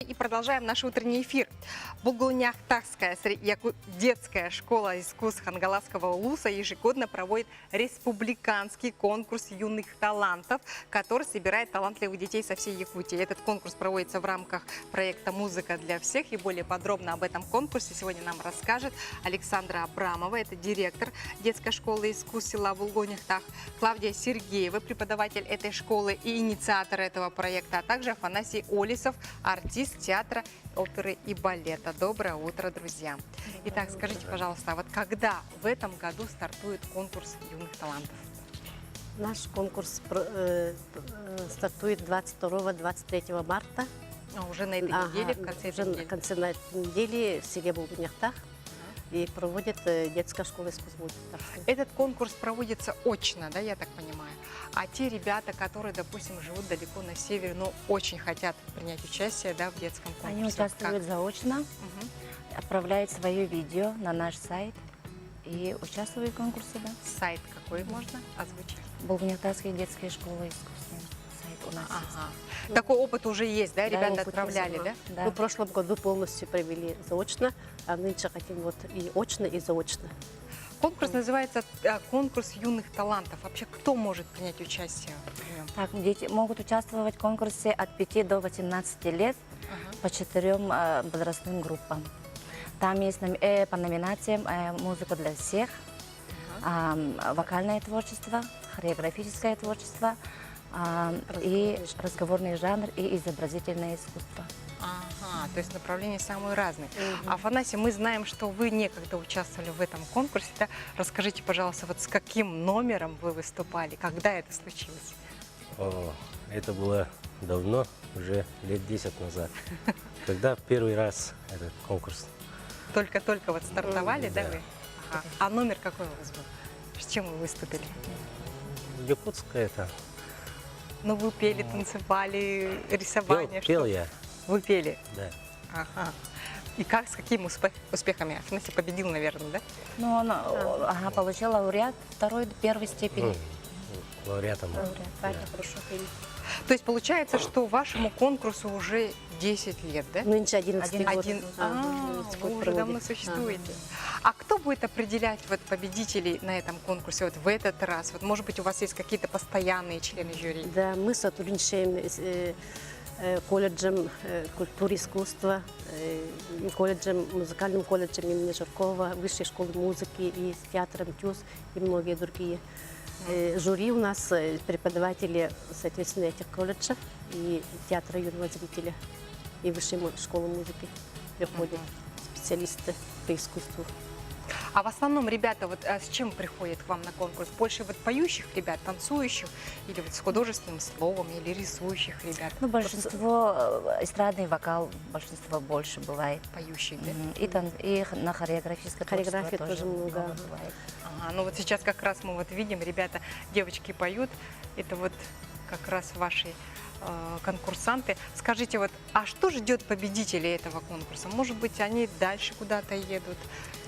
И продолжаем наш утренний эфир. Булгуняхтахская детская школа искусств Хангаласского улуса ежегодно проводит республиканский конкурс юных талантов, который собирает талантливых детей со всей Якутии. Этот конкурс проводится в рамках проекта «Музыка для всех». И более подробно об этом конкурсе сегодня нам расскажет Александра Абрамова, это директор детской школы искусств села Булгуняхтах, Клавдия Сергеева, преподаватель этой школы и инициатор этого проекта, а также Афанасий Олисов, артист театра, оперы и балета. Доброе утро, друзья. Итак, скажите, пожалуйста, а вот когда в этом году стартует конкурс юных талантов? Наш конкурс стартует 22-23 марта. Уже на этой неделе, в конце этой недели? В конце недели в селе Булгуняхтах. И проводит детская школа искусств. Этот конкурс проводится очно, да, я так понимаю. А те ребята, которые, допустим, живут далеко на севере, но очень хотят принять участие, да, в детском конкурсе. Они участвуют заочно, отправляют свое видео на наш сайт и участвуют в конкурсе. Да. Сайт какой можно озвучить? Булгуняхтахская детская школа искусств. Сайт у нас есть. Такой опыт уже есть, да? Да, Ребята опыт отправляли, да? Да. Мы в прошлом году полностью провели заочно, а нынче хотим вот и очно, и заочно. Конкурс называется «Конкурс юных талантов». Вообще, кто может принять участие в нем? Так, дети могут участвовать в конкурсе от 5 до 18 лет по 4 возрастным группам. Там есть по номинациям «Музыка для всех», вокальное творчество, хореографическое творчество, и разговорный жанр, и изобразительное искусство. Ага, то есть направления самые разные. Афанасий, мы знаем, что вы некогда участвовали в этом конкурсе. Да? Расскажите, пожалуйста, вот с каким номером вы выступали, когда это случилось? Это было давно, уже лет 10 назад, когда первый раз этот конкурс. Только-только вот стартовали, да, Да. вы? Ага. А номер какой у вас был? С чем вы выступили? Якутская это. Ну, вы пели, танцевали, рисование. Пел я, Вы пели? да. Ага. И как, с какими успехами? Афанасий победил, наверное, да? Ну, он получил лауреат первой степени. Лауреатом. Хорошо пели. То есть получается, что вашему конкурсу уже 10 лет, да? Нынче 11 год. Вы уже давно существуете. А кто будет определять вот победителей на этом конкурсе вот в этот раз? Вот, может быть, у вас есть какие-то постоянные члены жюри? Да, мы сотрудничаем с колледжем культуры и искусства, музыкальным колледжем имени Жиркова, высшей школы музыки и с театром ТЮЗ и многие другие. Жюри у нас преподаватели, соответственно, этих колледжев и театра юного зрителя и высшей школы музыки приходят специалисты по искусству. А в основном ребята вот с чем приходят к вам на конкурс? Больше вот поющих ребят, танцующих, или вот с художественным словом, или рисующих ребят? Ну, большинство эстрадный вокал, большинство больше бывает. Поющих, да? И на хореографическое творчество Хореография тоже много бывает. Ага, ну вот сейчас как раз мы вот видим, ребята, девочки поют, это вот как раз ваши конкурсанты. Скажите, вот, а что ждет победителей этого конкурса? Может быть, они дальше куда-то едут?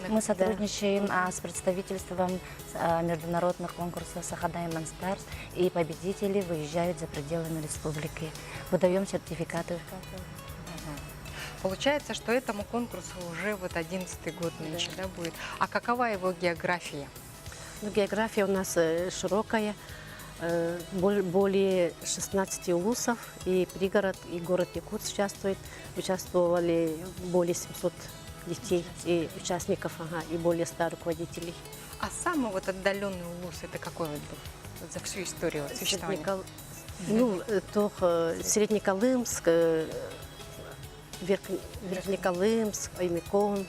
Мы сотрудничаем с представительством международных конкурсов Сахадай Манстарс, и победители выезжают за пределами республики. Выдаем сертификаты. Получается, что этому конкурсу уже вот 11-й год нынче, да, будет. А какова его география? Ну, география у нас широкая, более 16 улусов, и пригород, и город Якутск участвует. Участвовали более 700 детей и участников, и более 100 руководителей. А самый вот отдаленный улус, это какой вот был вот за всю историю вот существования? Среднеколымск, Верхнеколымск, Аймекон.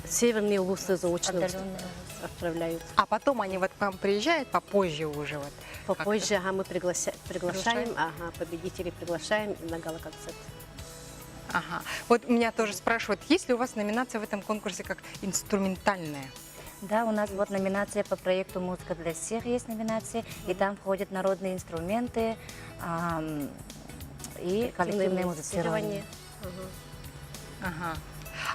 Северные улусы заочно отправляют. А потом они вот к вам приезжают попозже уже? Вот, попозже мы приглашаем, победителей приглашаем на гала-концерт. Ага. Вот меня тоже спрашивают, есть ли у вас номинация в этом конкурсе как инструментальная? Да, у нас вот номинация по проекту «Музыка для всех» есть номинация, и там входят народные инструменты и коллективное музицирование. Ага.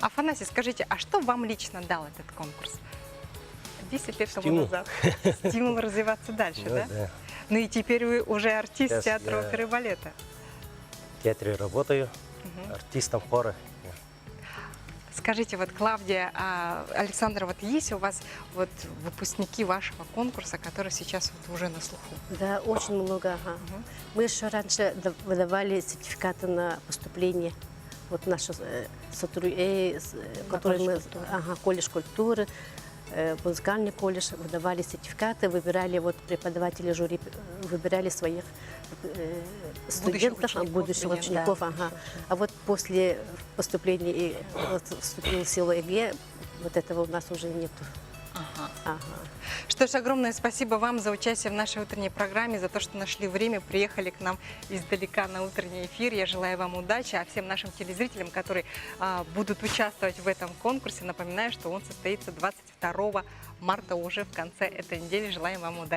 Афанасий, скажите, а что вам лично дал этот конкурс? 10 лет тому назад. Стимул развиваться дальше, да? Да. Ну и теперь вы уже артист Сейчас театра я- оперы и балета. В театре работаю, артистом хора. Скажите, вот, Клавдия, Александр, вот есть у вас вот выпускники вашего конкурса, которые сейчас вот уже на слуху? Да, очень много. Ага. Мы еще раньше выдавали сертификаты на поступление. Вот наши которые мы, колледж культуры, музыкальный колледж, выдавали сертификаты, выбирали вот преподаватели жюри, выбирали своих студентов, учеников, будущих студентов. учеников. Ага. А вот после поступления и вот вступил в силу ЕГЭ, вот этого у нас уже нету. Ага. Ага. Что ж, огромное спасибо вам за участие в нашей утренней программе, за то, что нашли время, приехали к нам издалека на утренний эфир. Я желаю вам удачи, а всем нашим телезрителям, которые будут участвовать в этом конкурсе, напоминаю, что он состоится 22 марта уже в конце этой недели. Желаем вам удачи.